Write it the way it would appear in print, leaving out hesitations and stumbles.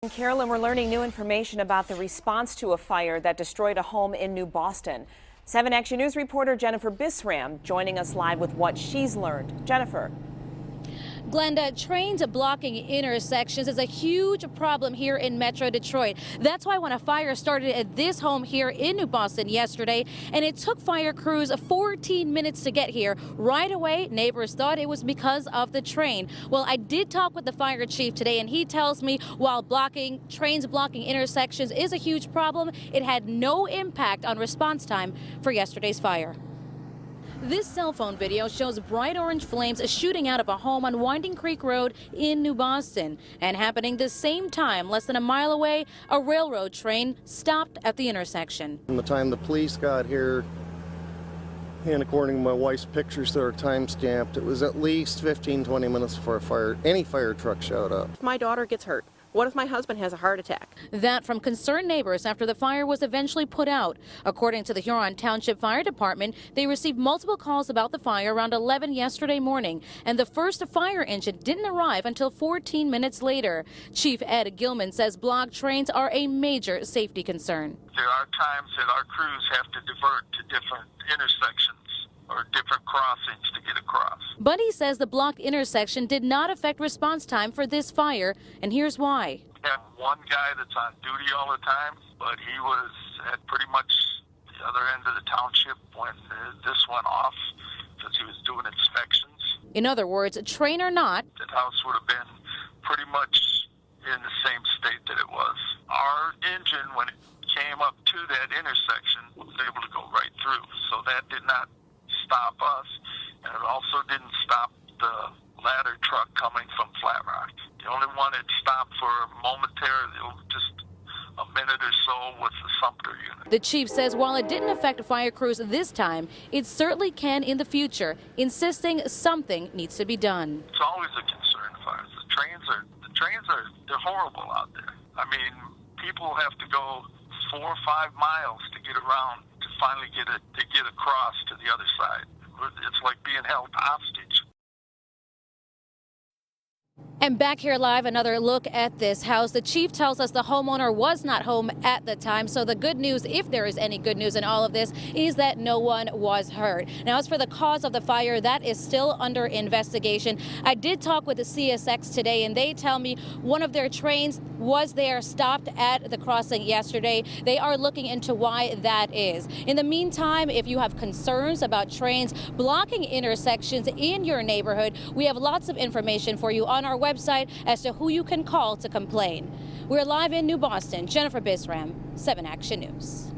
Carolyn, we're learning new information about the response to a fire that destroyed a home in New Boston. 7 Action News reporter Jennifer Bisram joining us live with what she's learned. Jennifer. Glenda, trains blocking intersections is a huge problem here in Metro Detroit. That's why when a fire started at this home here in New Boston yesterday, and it took fire crews 14 minutes to get here, right away neighbors thought it was because of the train. Well, I did talk with the fire chief today, and he tells me while trains blocking intersections is a huge problem, it had no impact on response time for yesterday's fire. This cell phone video shows bright orange flames shooting out of a home on Winding Creek Road in New Boston. And happening the same time, less than a mile away, a railroad train stopped at the intersection. From the time the police got here, and according to my wife's pictures that are time-stamped, it was at least 15-20 minutes before any fire truck showed up. If my daughter gets hurt, what if my husband has a heart attack? That from concerned neighbors after the fire was eventually put out. According to the Huron Township Fire Department, they received multiple calls about the fire around 11 yesterday morning, and the first fire engine didn't arrive until 14 minutes later. Chief Ed Gilman says blocked trains are a major safety concern. There are times that our crews have to divert to different intersections or different crossings to get across. But he says the blocked intersection did not affect response time for this fire, and here's why. We have one guy that's on duty all the time, but he was at pretty much the other end of the township when this went off because he was doing inspections. In other words, train or not, that house would have been pretty much in the same state that it was. Our engine, when it came up to that intersection, was able to go right through, so that did not stop us, and it also didn't stop the ladder truck coming from Flat Rock. The only one it stopped for momentarily, just a minute or so, was the Sumter unit. The chief says while it didn't affect fire crews this time, it certainly can in the future, insisting something needs to be done. It's always a concern of ours. The trains are they're horrible out there. I mean, people have to go 4 or 5 miles to get around to finally get across to the other side. It's like being held hostage. And back here live, another look at this house. The chief tells us the homeowner was not home at the time. So the good news, if there is any good news in all of this, is that no one was hurt. Now, as for the cause of the fire, that is still under investigation. I did talk with the CSX today, and they tell me one of their trains was there, stopped at the crossing yesterday. They are looking into why that is. In the meantime, if you have concerns about trains blocking intersections in your neighborhood, we have lots of information for you on our website as to who you can call to complain. We're live in New Boston. Jennifer Bisram, 7 Action News.